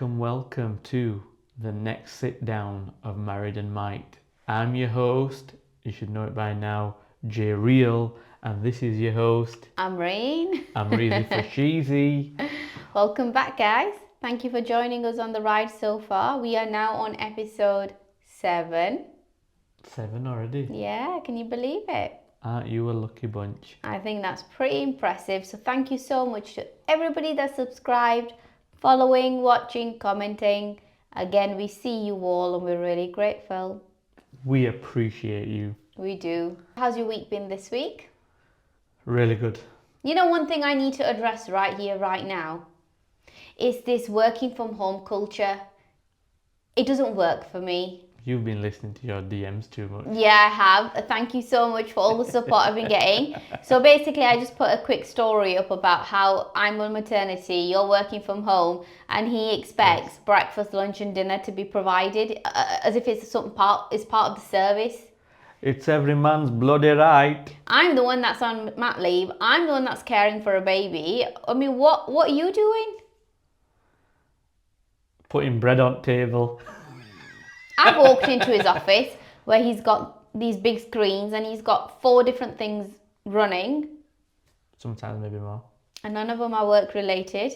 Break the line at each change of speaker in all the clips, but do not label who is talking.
Welcome to the next sit down of Married and Might. I'm your host, you should know it by now, J Real, and this is your host.
I'm Rain.
I'm Reezy for Sheezy.
Welcome back, guys. Thank you for joining us on the ride so far. We are now on episode 7.
7 already?
Yeah, can you believe it?
Aren't you a lucky bunch?
I think that's pretty impressive. So thank you so much to everybody that subscribed, following, watching, commenting. Again, we see you all and we're really grateful.
We appreciate you.
We do. How's your week been this week?
Really good.
You know, one thing I need to address right here, right now, is this working from home culture. It doesn't work for me.
You've been listening to your DMs too much.
Yeah, I have. Thank you so much for all the support I've been getting. So basically, I just put a quick story up about how I'm on maternity, you're working from home, and he expects breakfast, lunch, and dinner to be provided as if it's part of the service.
It's every man's bloody right.
I'm the one that's on mat leave. I'm the one that's caring for a baby. I mean, what are you doing?
Putting bread on table.
I walked into his office where he's got these big screens and he's got 4 different things running.
Sometimes maybe more.
And none of them are work related.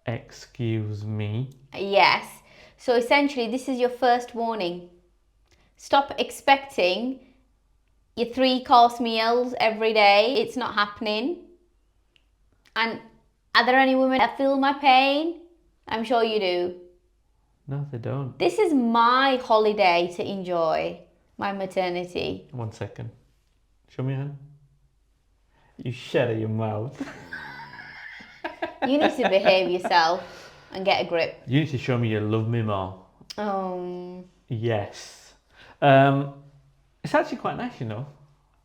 Excuse me.
Yes. So essentially, this is your first warning. Stop expecting your 3-course meals every day. It's not happening. And are there any women that feel my pain? I'm sure you do.
No, they don't.
This is my holiday to enjoy, my maternity.
1 second. Show me your hand. You shut your mouth.
You need to behave yourself and get a grip.
You need to show me you love me more. Yes. It's actually quite nice, you know.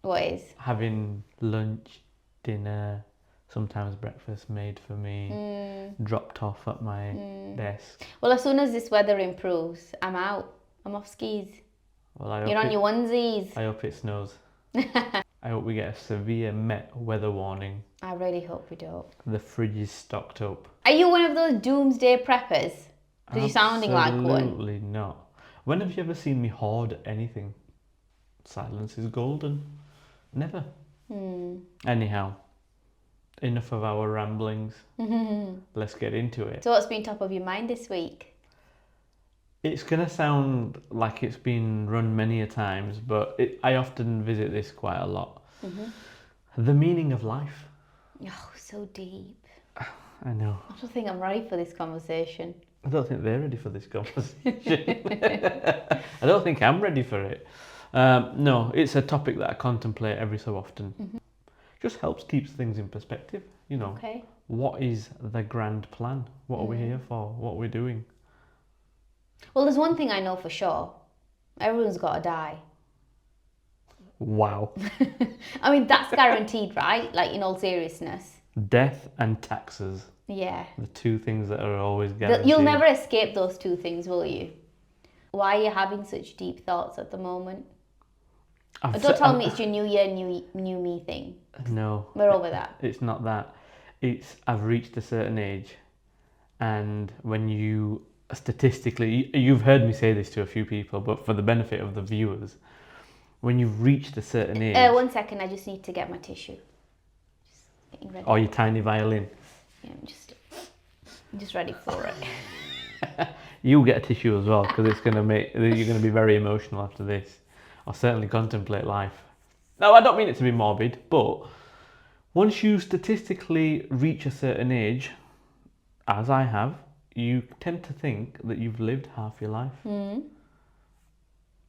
What is?
Having lunch, dinner, sometimes breakfast made for me, dropped off at my desk.
Well, as soon as this weather improves, I'm out. I'm off skis.
Well,
You're on your onesies.
I hope it snows. I hope we get a severe weather warning.
I really hope we don't.
The fridge is stocked up.
Are you one of those doomsday preppers? Because you're sounding like one.
Absolutely not. When have you ever seen me hoard anything? Silence is golden. Never. Anyhow, enough of our ramblings. Let's get into it.
So what's been top of your mind this week?
It's going to sound like it's been run many a times, but I often visit this quite a lot. The meaning of life.
Oh, so deep.
I know.
I don't think I'm ready for this conversation.
I don't think they're ready for this conversation. I don't think I'm ready for it. No, it's a topic that I contemplate every so often. Just helps keeps things in perspective. You know,
Okay.
What is the grand plan? What are we here for? What are we doing?
Well, there's one thing I know for sure. Everyone's got to die.
Wow.
I mean, that's guaranteed, right? Like, in all seriousness.
Death and taxes.
Yeah.
The 2 things that are always guaranteed.
You'll never escape those 2 things, will you? Why are you having such deep thoughts at the moment? Don't tell me it's your new year, new me thing.
No.
We're over that.
It's not that. It's I've reached a certain age, and when you statistically, you've heard me say this to a few people, but for the benefit of the viewers, when you've reached a certain age.
1 second, I just need to get my tissue. Just getting ready.
Or your tiny violin.
Yeah, I'm just ready for it.
You'll get a tissue as well, because you're gonna be very emotional after this. Or certainly contemplate life. Now, I don't mean it to be morbid, but once you statistically reach a certain age, as I have, you tend to think that you've lived half your life.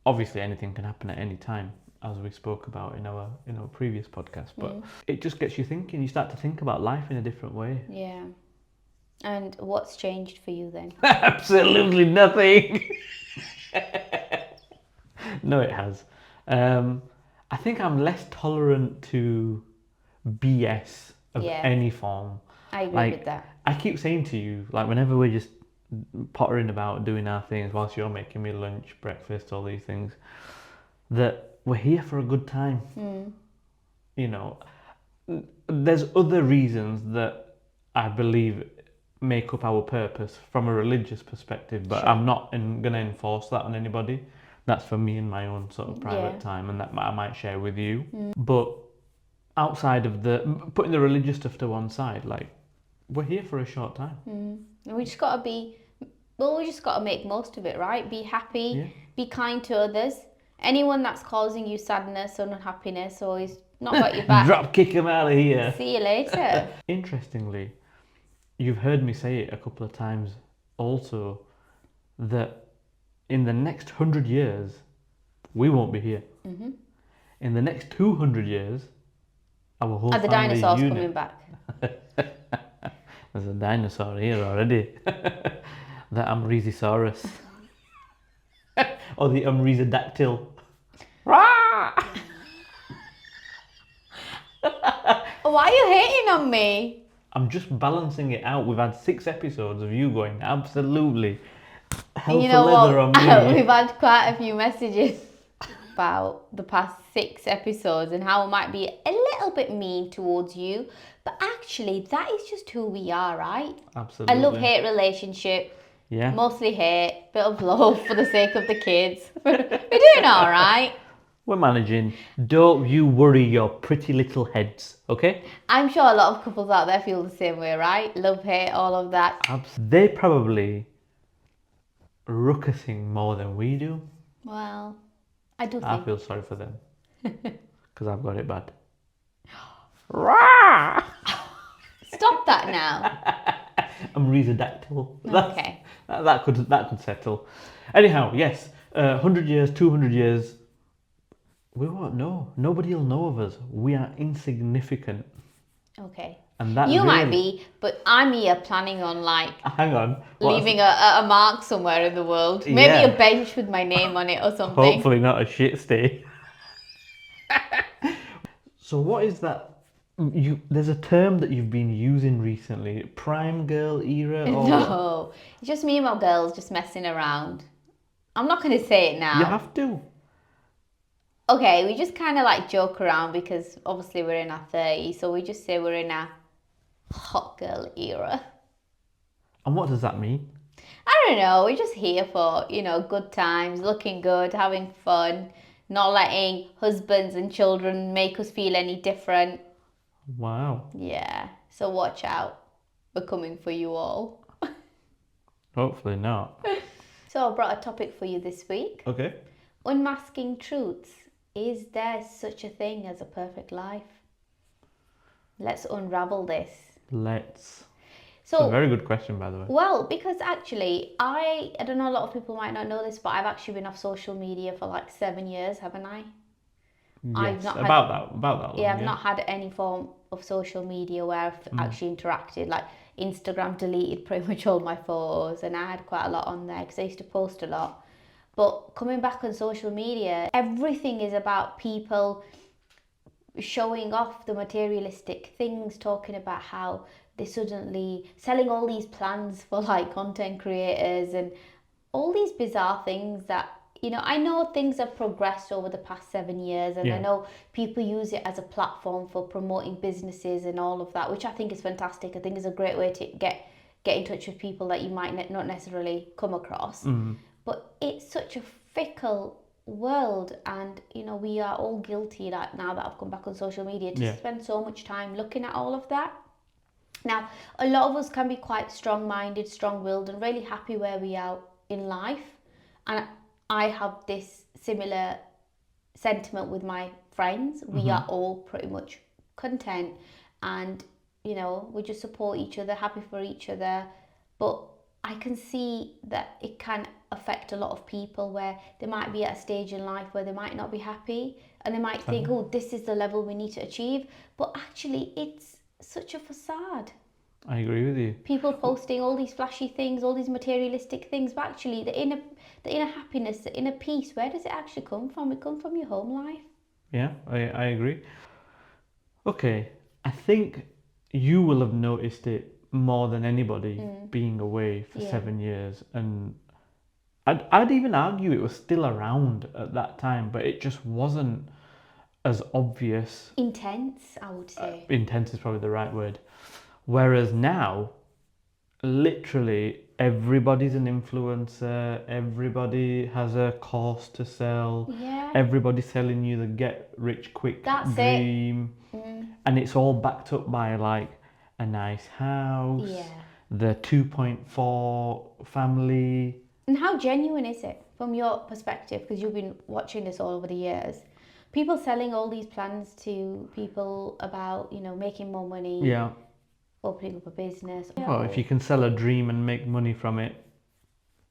Obviously, anything can happen at any time, as we spoke about in our previous podcast. But it just gets you thinking. You start to think about life in a different way.
Yeah. And what's changed for you then?
Absolutely nothing. No, it has. I think I'm less tolerant to BS of any form.
I agree with that.
I keep saying to you, like, whenever we're just pottering about doing our things whilst you're making me lunch, breakfast, all these things, that we're here for a good time. You know, there's other reasons that I believe make up our purpose from a religious perspective, but
Sure.
I'm not going to enforce that on anybody. That's for me and my own sort of private
Yeah.
time, and that I might share with you. But outside of putting the religious stuff to one side, like, we're here for a short time.
And we just got to be, well, we just got to make most of it, right? Be happy,
Yeah.
be kind to others. Anyone that's causing you sadness or unhappiness or is not got your back,
Drop kick him out of here.
see you later.
Interestingly, you've heard me say it a couple of times also, that in the next 100 years, we won't be here. In the next 200 years, our whole
Are the
family
dinosaurs
unit.
coming back?
There's a dinosaur here already. The Amrhesiosaurus. Or the Amrhesidactyl.
Why are you hating on me?
I'm just balancing it out. We've had 6 episodes of you going absolutely hell
You
for
know
leather
what?
on me.
We've had quite a few messages about the past 6 episodes and how I might be a little bit mean towards you. But actually, that is just who we are, right?
Absolutely.
A love-hate relationship.
Yeah.
Mostly hate, bit of love for the sake of the kids. We're doing all right.
We're managing. Don't you worry your pretty little heads, okay?
I'm sure a lot of couples out there feel the same way, right? Love, hate, all of that.
They probably ruckusing more than we do.
Well, I do
I
think.
feel sorry for them. Because I've got it bad.
Stop that now.
Amrhesidactyl.
Okay.
That could settle. Anyhow, yes. 100 years, 200 years. We won't know. Nobody will know of us. We are insignificant.
Okay.
And that
You
really,
might be, but I'm here planning on like
hang on. What's-
leaving a mark somewhere in the world. Maybe
Yeah.
a bench with my name on it or something.
Hopefully not a shit stay. So what is that? There's a term that you've been using recently. Prime girl era or
No, it's just me and my girls just messing around. I'm not going to say it now.
You have to.
Okay, we just kind of like joke around because obviously we're in our 30s, so we just say we're in a hot girl era.
And what does that mean?
I don't know, we're just here for, good times, looking good, having fun, not letting husbands and children make us feel any different.
Wow.
Yeah, so watch out. We're coming for you all.
Hopefully not.
So I brought a topic for you this week.
Okay.
Unmasking truths. Is there such a thing as a perfect life? Let's unravel this.
Let's.
So,
It's a very good question, by the way.
well, because actually, I don't know, a lot of people might not know this, but I've actually been off social media for like 7 years, haven't I? I've
Yes,
not had-
about that long.
Yeah, I've not had any form of social media where I've actually interacted. Like Instagram deleted pretty much all my photos, and I had quite a lot on there because I used to post a lot. But coming back on social media, everything is about people showing off the materialistic things, talking about how they suddenly selling all these plans for like content creators and all these bizarre things that, I know things have progressed over the past 7 years, and I
Yeah.
know people use it as a platform for promoting businesses and all of that, which I think is fantastic. I think it's a great way to get in touch with people that you might not necessarily come across. But it's such a fickle world, and we are all guilty that now that I've come back on social media to
Yeah.
spend so much time looking at all of that. Now, a lot of us can be quite strong-minded, strong-willed, and really happy where we are in life. And I have this similar sentiment with my friends. We are all pretty much content, and we just support each other, happy for each other. But I can see that it can affect a lot of people where they might be at a stage in life where they might not be happy, and they might think, oh, this is the level we need to achieve. But actually, it's such a facade.
I agree with you.
People posting all these flashy things, all these materialistic things, but actually the inner happiness, the inner peace, where does it actually come from? It comes from your home life.
Yeah, I agree. Okay, I think you will have noticed it more than anybody being away for
Yeah.
7 years, and I'd even argue it was still around at that time, but it just wasn't as obvious.
Intense, I would say.
Intense is probably the right word. Whereas now, literally everybody's an influencer, everybody has a course to sell,
Yeah.
everybody's selling you the get rich quick
That's it.
dream, and it's all backed up by like a nice house,
Yeah.
the 2.4 family.
And how genuine is it from your perspective? Because you've been watching this all over the years. People selling all these plans to people about, you know, making more money,
Yeah.
opening up a business.
Well, if you can sell a dream and make money from it,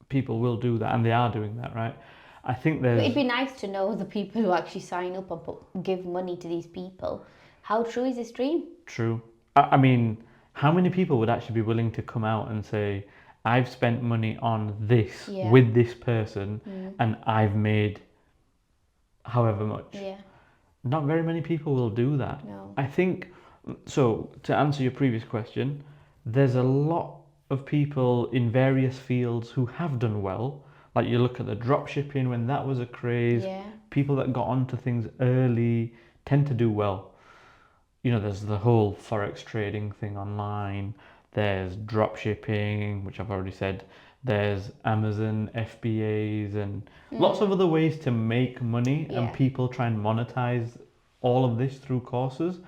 people will do that, and they are doing that, right? I think
But
there's
it'd be nice to know the people who actually sign up and give money to these people. How true is this dream?
true. I mean, how many people would actually be willing to come out and say, I've spent money on this
Yeah.
with this person and I've made however much?
Yeah.
Not very many people will do that.
No.
I think, so to answer your previous question, there's a lot of people in various fields who have done well. Like you look at the drop shipping when that was a craze,
Yeah.
people that got onto things early tend to do well. You know, there's the whole forex trading thing online. There's drop shipping, which I've already said. There's Amazon FBAs and lots of other ways to make money,
Yeah.
and people try and monetize all of this through courses.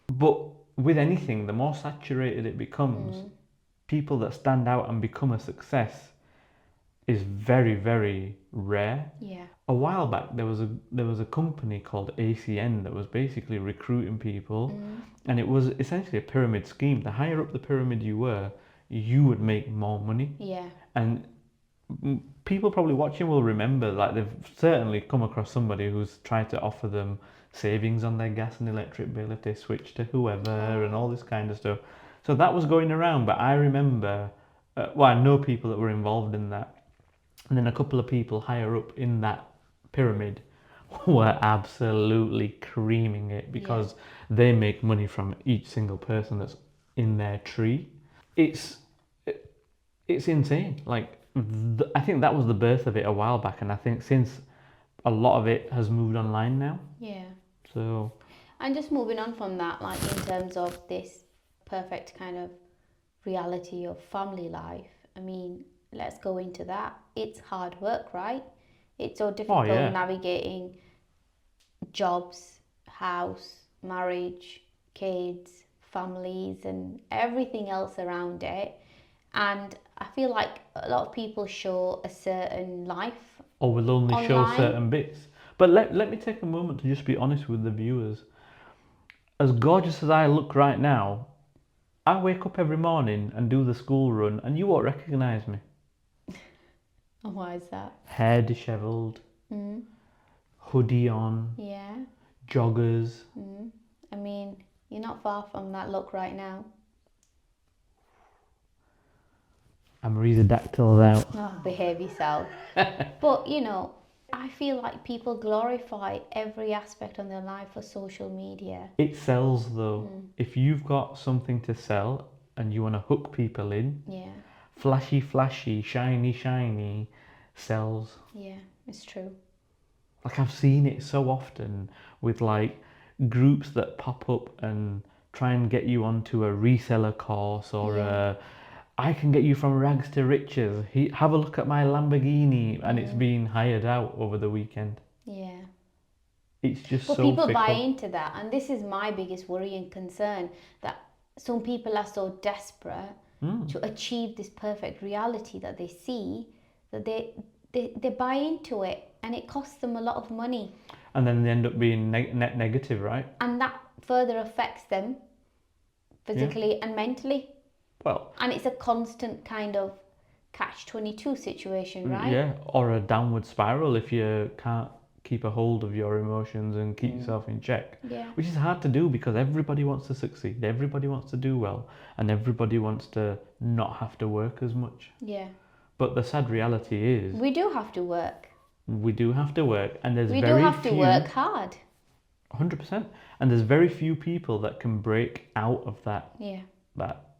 But with anything, the more saturated it becomes, people that stand out and become a success is very, very rare.
Yeah.
A while back, there was a company called ACN that was basically recruiting people, and it was essentially a pyramid scheme. The higher up the pyramid you were, you would make more money.
Yeah.
And people probably watching will remember, like they've certainly come across somebody who's tried to offer them savings on their gas and electric bill if they switch to whoever and all this kind of stuff. So that was going around, but I remember, well, I know people that were involved in that. And then a couple of people higher up in that pyramid were absolutely creaming it because they make money from each single person that's in their tree. It's insane. Like I think that was the birth of it a while back, and I think since a lot of it has moved online now.
Yeah.
So
And just moving on from that, like in terms of this perfect kind of reality of family life, I mean, let's go into that. It's hard work, right? It's so difficult navigating jobs, house, marriage, kids, families, and everything else around it. And I feel like a lot of people show a certain life.
or will only show
Online.
certain bits. But let me take a moment to just be honest with the viewers. As gorgeous as I look right now, I wake up every morning and do the school run, and you won't recognise me.
And why is that?
Hair dishevelled, hoodie on,
Yeah.
joggers.
I mean, you're not far from that look right now.
I'm Arizadactyls out.
Oh, behave yourself. But, you know, I feel like people glorify every aspect of their life for social media.
It sells though. If you've got something to sell and you want to hook people in,
Yeah.
flashy, flashy, shiny, shiny, sells.
Yeah, it's true.
Like I've seen it so often with like groups that pop up and try and get you onto a reseller course or I can get you from rags to riches. Have a look at my Lamborghini, and it's being hired out over the weekend.
Yeah.
It's just
But
so
people
fickle.
buy into that, and this is my biggest worry and concern, that some people are so desperate to achieve this perfect reality that they see that they buy into it, and it costs them a lot of money,
And then they end up being net negative, right?
and that further affects them physically and mentally.
Well,
And it's a constant kind of catch-22 situation, right?
yeah, or a downward spiral if you can't keep a hold of your emotions and keep yourself in check.
Yeah.
Which is hard to do because everybody wants to succeed, everybody wants to do well, and everybody wants to not have to work as much.
Yeah.
But the sad reality is
We do have to work.
we do have to work, and there's
We do
very
have to
few,
work hard.
100%, and there's very few people that can break out of that
Yeah.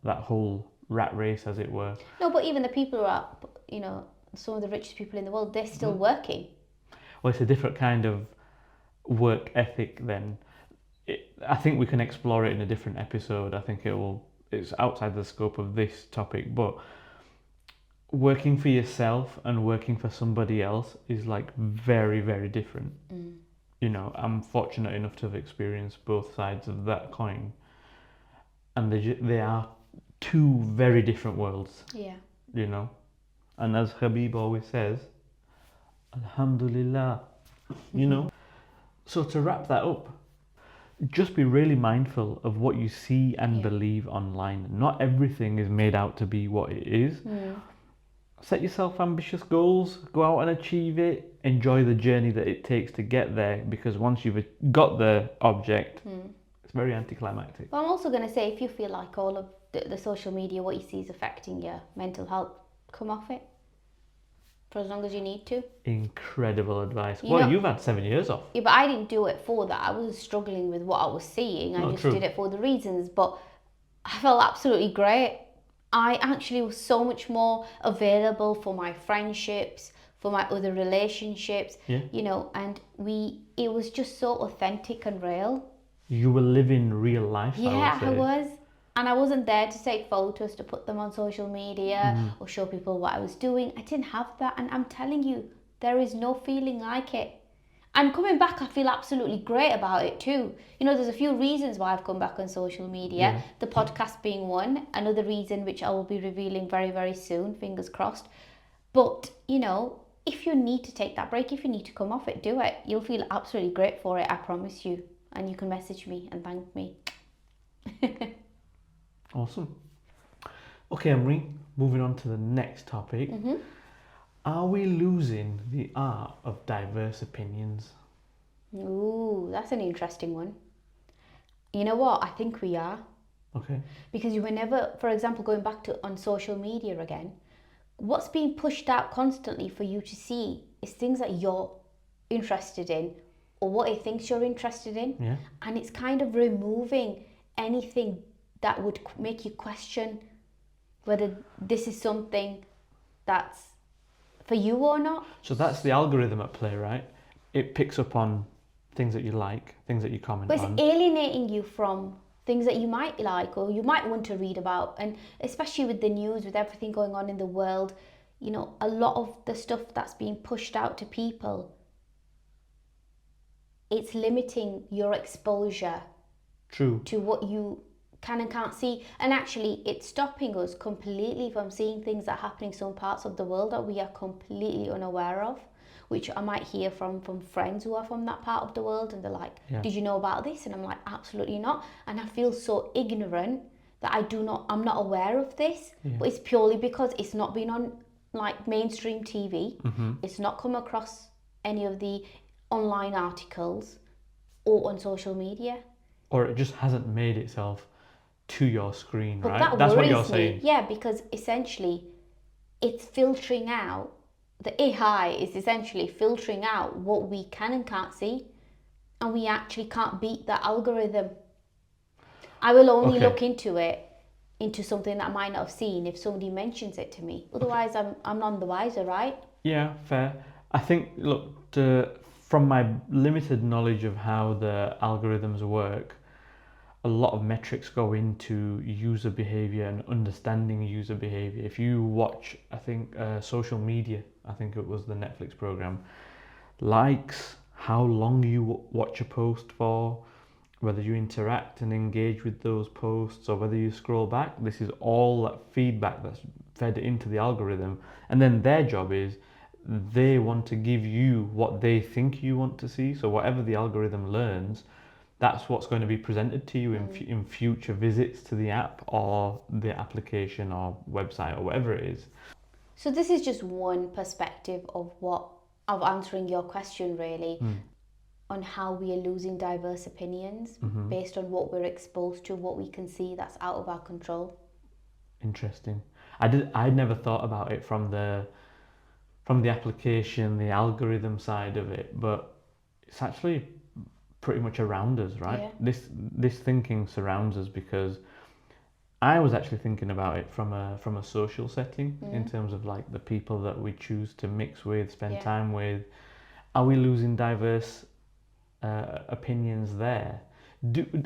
that whole rat race, as it were.
No, but even the people who are, you know, some of the richest people in the world, they're still working.
Well, it's a different kind of work ethic then. I think we can explore it in a different episode. I think it's outside the scope of this topic, but working for yourself and working for somebody else is like very, very different. You know, I'm fortunate enough to have experienced both sides of that coin, and they are two very different worlds.
Yeah.
You know, and as Habib always says, Alhamdulillah. You know. So to wrap that up, just be really mindful of what you see and believe online. Not everything is made out to be what it is. Set yourself ambitious goals, go out and achieve it, enjoy the journey that it takes to get there, because once you've got the object, it's very anticlimactic.
But I'm also going to say, if you feel like all of the social media, what you see is affecting your mental health, come off it for as long as you need to.
Incredible advice.
You know,
you've had 7 years off.
Yeah, but I didn't do it for that. I was struggling with what I was seeing. I just did it for the reasons, but I felt absolutely great. I actually was so much more available for my friendships, for my other relationships, you know, and it was just so authentic and real.
You were living real life,
Yeah,
I would say.
I was. And I wasn't there to take photos to put them on social media or show people what I was doing. I didn't have that. And I'm telling you, there is no feeling like it. And coming back, I feel absolutely great about it too. You know, there's a few reasons why I've come back on social media. The podcast being one, another reason which I will be revealing very, very soon, fingers crossed. But, you know, if you need to take that break, if you need to come off it, do it. You'll feel absolutely great for it, I promise you. And you can message me and thank me.
Awesome. Okay, Emery, moving on to the next topic. Are we losing the art of diverse opinions?
Ooh, that's an interesting one. You know what? I think we are.
Okay.
Because you were never, for example, going back to on social media again, what's being pushed out constantly for you to see is things that you're interested in or what it thinks you're interested in.
Yeah.
And it's kind of removing anything that would make you question whether this is something that's for you or not.
So that's the algorithm at play, right? It picks up on things that you like, things that you comment
But
on.
it's alienating you from things that you might like or you might want to read about. And especially with the news, with everything going on in the world, you know, a lot of the stuff that's being pushed out to people, it's limiting your exposure
True.
to what you can and can't see. And actually, it's stopping us completely from seeing things that are happening in some parts of the world that we are completely unaware of, which I might hear from friends who are from that part of the world, and they're like, did you know about this? And I'm like, absolutely not. And I feel so ignorant that I'm not aware of this. But it's purely because it's not been on like mainstream TV. It's not come across any of the online articles or on social media.
Or it just hasn't made itself to your screen,
But
right?
That's
what you're
me.
saying.
Yeah, because essentially it's filtering out, the AI is essentially filtering out what we can and can't see, and we actually can't beat that algorithm. I will only look into something that I might not have seen if somebody mentions it to me. Otherwise, I'm none the wiser, right?
Yeah, fair. I think, look, from my limited knowledge of how the algorithms work, a lot of metrics go into user behavior and understanding user behavior. If you watch, I think, social media, I think it was the Netflix program, likes, how long you watch a post for, whether you interact and engage with those posts or whether you scroll back, this is all that feedback that's fed into the algorithm. And then their job is they want to give you what they think you want to see. So whatever the algorithm learns, that's what's going to be presented to you in future visits to the app or the application or website or whatever it is.
So this is just one perspective of answering your question, really, on how we are losing diverse opinions based on what we're exposed to, what we can see that's out of our control.
Interesting. I'd never thought about it from the application, the algorithm side of it, but it's actually pretty much around us, right?
Yeah.
This thinking surrounds us, because I was actually thinking about it from a social setting in terms of like the people that we choose to mix with, spend time with. Are we losing diverse opinions there?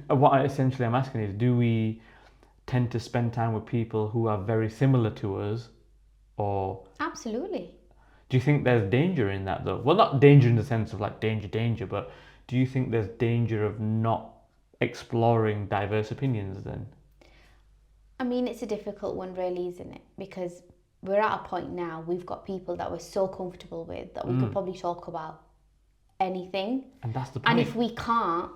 What I'm asking is, do we tend to spend time with people who are very similar to us, or
Absolutely.
do you think there's danger in that though? Well, not danger in the sense of like danger, but do you think there's danger of not exploring diverse opinions then?
I mean, it's a difficult one, really, isn't it? Because we're at a point now, we've got people that we're so comfortable with that we could probably talk about anything.
And that's the
And
point.
if we can't,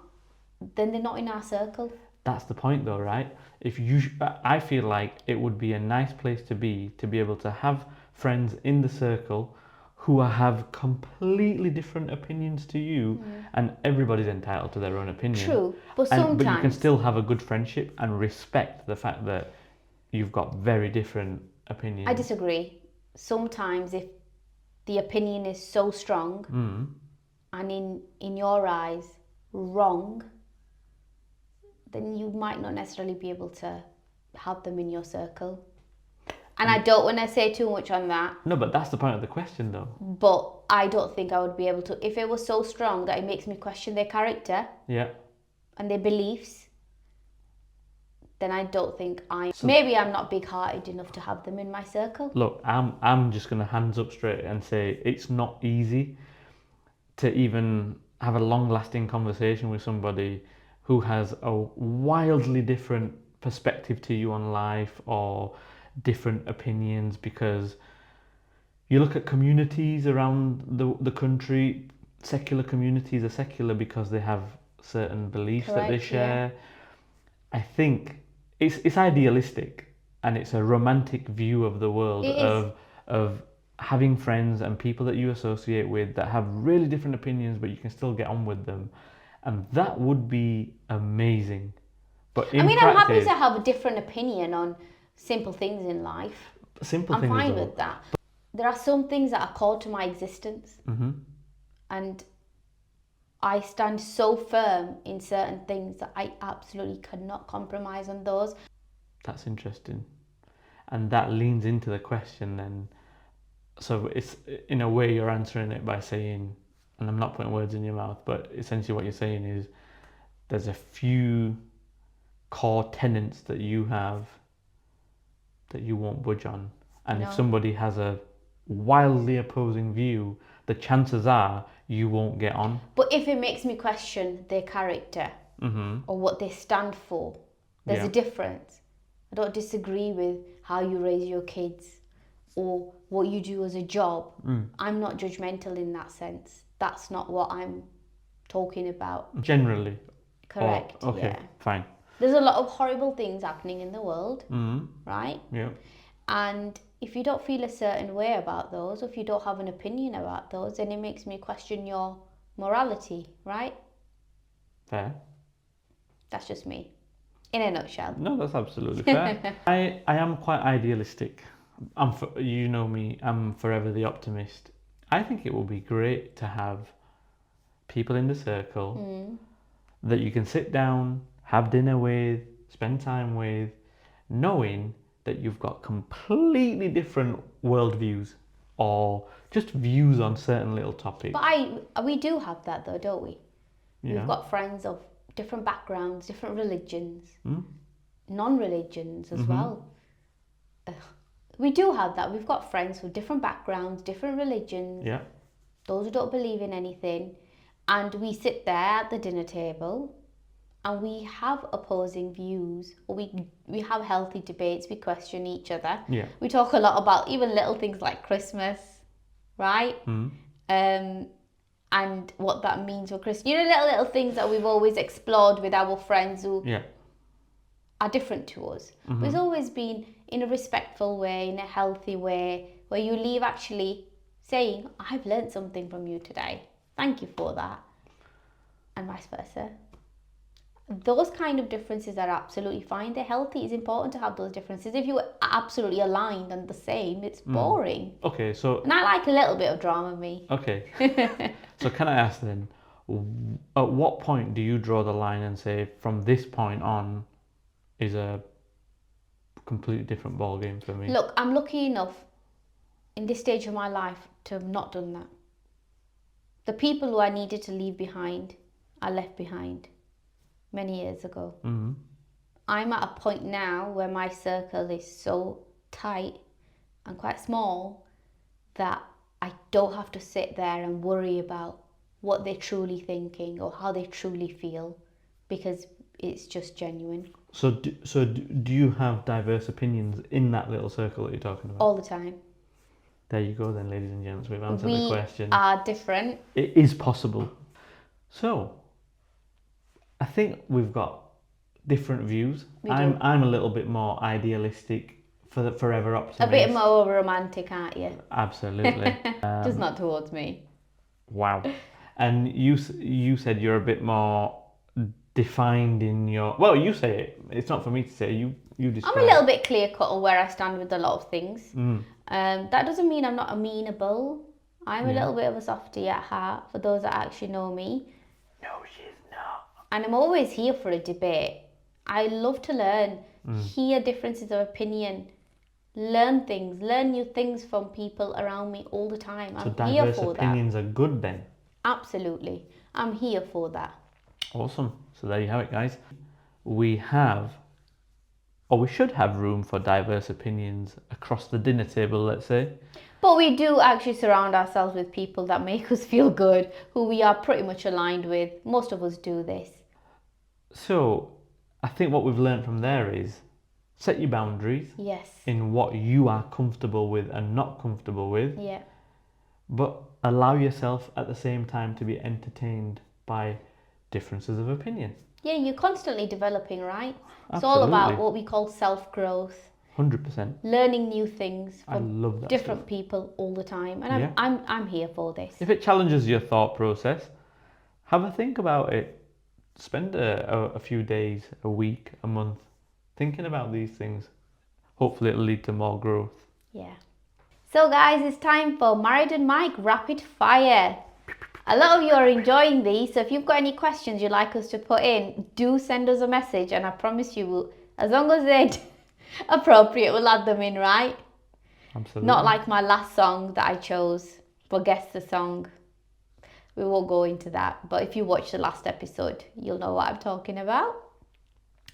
then they're not in our circle.
That's the point though, right? If you, I feel like it would be a nice place to be able to have friends in the circle who have completely different opinions to you, and everybody's entitled to their own opinion.
True, but
But you can
sometimes
still have a good friendship and respect the fact that you've got very different opinions.
I disagree. Sometimes if the opinion is so strong and in your eyes wrong, then you might not necessarily be able to have them in your circle. And I don't want to say too much on that,
No, but that's the point of the question though.
but I don't think I would be able to. If it was so strong that it makes me question their character
Yeah.
and their beliefs, then I don't think maybe I'm not big-hearted enough to have them in my circle.
Look, I'm just gonna hands up straight and say it's not easy to even have a long-lasting conversation with somebody who has a wildly different perspective to you on life or different opinions, because you look at communities around the country, secular communities are secular because they have certain beliefs that they
Correct,
share. I think it's idealistic and it's a romantic view of the world
It is.
of having friends and people that you associate with that have really different opinions but you can still get on with them, and that would be amazing. But in
I mean, I'm happy
practice,
to have a different opinion on simple things in life.
simple
I'm
things
fine
though.
with that. There are some things that are core to my existence, and I stand so firm in certain things that I absolutely cannot compromise on those.
That's interesting, and that leans into the question then. So it's, in a way, you're answering it by saying, and I'm not putting words in your mouth, but essentially what you're saying is there's a few core tenets that you have that you won't budge on. And if
No.
somebody has a wildly opposing view, the chances are you won't get on.
But if it makes me question their character or what they stand for, there's
Yeah.
a difference. I don't disagree with how you raise your kids or what you do as a job. I'm not judgmental in that sense. That's not what I'm talking about.
Generally.
Correct.
Oh, okay,
Yeah.
fine.
There's a lot of horrible things happening in the world, right?
Yeah.
And if you don't feel a certain way about those, or if you don't have an opinion about those, then it makes me question your morality, right?
Fair.
That's just me, in a nutshell.
No, that's absolutely fair. I am quite idealistic. You know me, I'm forever the optimist. I think it would be great to have people in the circle that you can sit down, have dinner with, spend time with, knowing that you've got completely different worldviews or just views on certain little topics.
But we do have that though, don't we?
Yeah.
We've got friends of different backgrounds, different religions, non-religions as well. We do have that. We've got friends with different backgrounds, different religions,
Yeah.
those who don't believe in anything. And we sit there at the dinner table and we have opposing views, or we have healthy debates, we question each other.
Yeah.
We talk a lot about even little things like Christmas, right? And what that means for Christmas. You know, little things that we've always explored with our friends who
Yeah.
are different to us. But it's always been in a respectful way, in a healthy way, where you leave actually saying, I've learned something from you today. Thank you for that. And vice versa. Those kind of differences are absolutely fine. They're healthy. It's important to have those differences. If you are absolutely aligned and the same, it's boring.
Okay, so
And I like a little bit of drama, me.
okay. So can I ask then, at what point do you draw the line and say from this point on is a completely different ball game for me?
Look, I'm lucky enough in this stage of my life to have not done that. The people who I needed to leave behind, I left behind many years ago. I'm at a point now where my circle is so tight and quite small that I don't have to sit there and worry about what they're truly thinking or how they truly feel, because it's just genuine
So do you have diverse opinions in that little circle that you're talking about?
all the time.
There you go then, ladies and gents. We've answered the
We
question.
are different.
It is possible. So, I think we've got different views.
We do.
I'm a little bit more idealistic for the forever optimist.
A bit more romantic, aren't you?
Absolutely.
Just not towards me.
Wow. And you said you're a bit more defined in your. Well, you say it. It's not for me to say. You describe.
I'm a little bit clear cut on where I stand with a lot of things.
Mm.
That doesn't mean I'm not amenable. I'm a
Yeah.
little bit of a softie at heart, for those that actually know me.
No, she's not.
And I'm always here for a debate. I love to learn, hear differences of opinion, learn things, learn new things from people around me all the time.
So
I'm here
diverse
for that.
opinions are good then.
Absolutely. I'm here for that.
Awesome. So there you have it, guys. We have, or we should have room for diverse opinions across the dinner table, let's say.
But we do actually surround ourselves with people that make us feel good, who we are pretty much aligned with. Most of us do this.
So I think what we've learned from there is set your boundaries
Yes.
in what you are comfortable with and not comfortable with,
Yeah.
but allow yourself at the same time to be entertained by differences of opinion.
Yeah, you're constantly developing, right? It's all about
Absolutely.
what we call self-growth,
100%.
learning new things
I
from
love that
different
stuff.
people all the time. And
Yeah.
I'm here for this.
If it challenges your thought process, have a think about it. Spend a few days, a week, a month thinking about these things. Hopefully it'll lead to more growth.
Yeah. So guys, it's time for Married and Mike Rapid Fire. A lot of you are enjoying these, so if you've got any questions you'd like us to put in, do send us a message, and I promise you, we'll, as long as they're appropriate, we'll add them in, right?
Absolutely.
Not like my last song that I chose for Guess the Song. We won't go into that, but if you watch the last episode, you'll know what I'm talking about.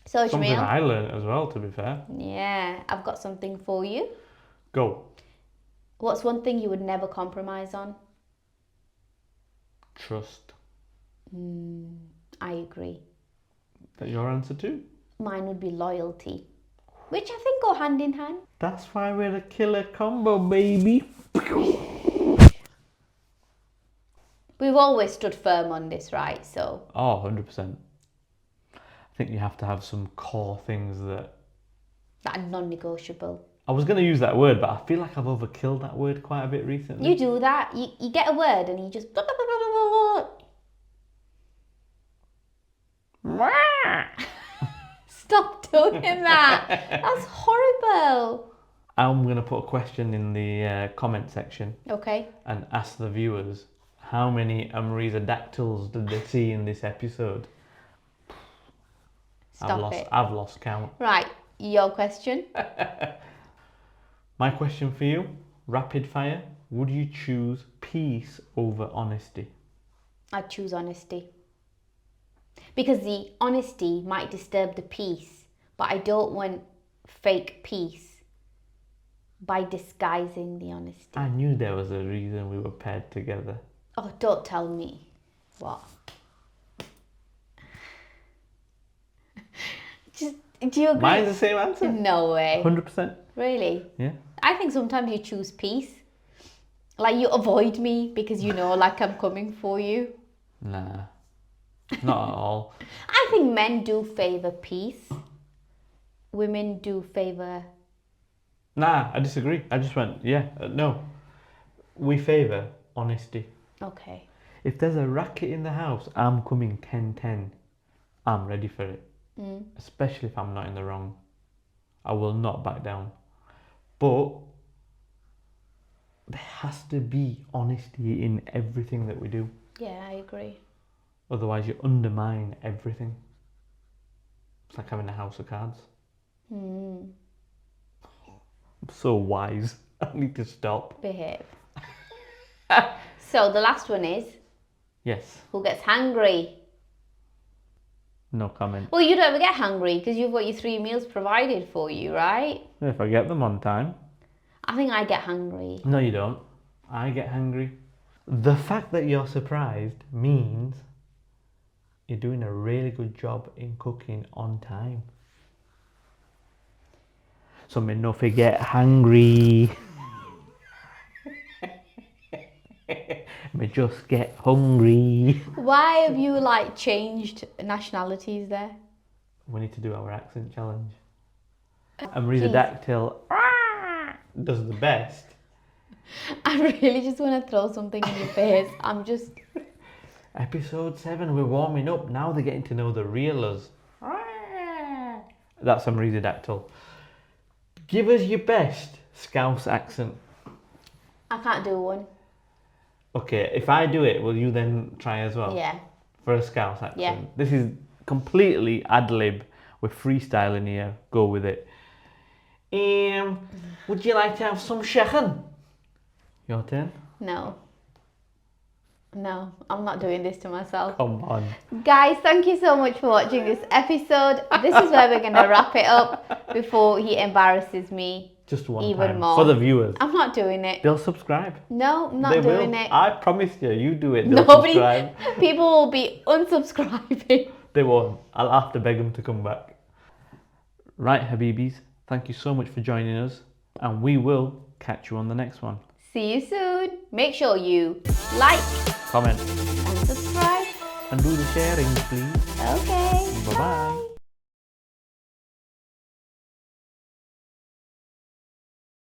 So,
something
Jamil,
I learned as well, to be fair.
yeah, I've got something for you.
Go.
What's one thing you would never compromise on?
Trust.
I agree.
That your answer too?
Mine would be loyalty, which I think go hand in hand.
That's why we're a killer combo, baby.
We've always stood firm on this, right? So,
Oh, 100%. I think you have to have some core things that...
that are non-negotiable.
I was going to use that word, but I feel like I've overkilled that word quite a bit recently.
You do that. You get a word and you just... Stop doing that. That's horrible.
I'm going to put a question in the comment section
Okay.
and ask the viewers how many Amrizadactyls did they see in this episode.
Stop it.
I've lost count.
Right, your question.
My question for you, rapid fire. Would you choose peace over honesty?
I'd choose honesty. Because the honesty might disturb the peace, but I don't want fake peace by disguising the honesty.
I knew there was a reason we were paired together.
Oh, don't tell me. What? Just, do you agree?
Mine's the same answer.
No way.
100%.
Really?
Yeah.
I think sometimes you choose peace. Like you avoid me because you know like I'm coming for you.
Nah. Not at all.
I think men do favour peace. Women do favour...
Nah, I disagree. I just went, no. We favour honesty.
Okay.
If there's a racket in the house, I'm coming 10-10. I'm ready for it. Especially if I'm not in the wrong. I will not back down. But there has to be honesty in everything that we do.
Yeah, I agree.
Otherwise you undermine everything. It's like having a house of cards. I'm so wise. I need to stop.
Behave. So the last one is,
Yes.
who gets hangry?
No comment.
Well, you don't ever get hungry because you've got your 3 meals provided for you, right?
If I get them on time.
I think I get hungry.
No, you don't. I get hungry. The fact that you're surprised means you're doing a really good job in cooking on time. So me no forget hungry. Me just get hungry.
Why have you like changed nationalities there?
We need to do our accent challenge. And Marisa Dactyl does the best.
I really just want to throw something in your face. I'm just...
Episode 7, we're warming up. Now they're getting to know the real us. That's a Marisa Dactyl. Give us your best Scouse accent.
I can't do one.
Okay, if I do it, will you then try as well?
Yeah.
For a Scouse accent.
Yeah.
This is completely ad lib. We're freestyling here. Go with it. Would you like to have some chicken? Your turn.
No. No, I'm not doing this to myself.
Come on.
Guys, thank you so much for watching this episode. This is where we're going to wrap it up before he embarrasses me
Just one
even
time.
more.
For the viewers.
I'm not doing it.
They'll subscribe.
No, I'm not
They
doing
will.
it.
I promise you, you do it. They'll
Nobody,
subscribe.
people will be unsubscribing.
They won't. I'll have to beg them to come back. Right, Habibis. Thank you so much for joining us. And we will catch you on the next one.
See you soon. Make sure you like,
Comment.
and subscribe.
And do the sharing, please.
Okay.
Bye-bye.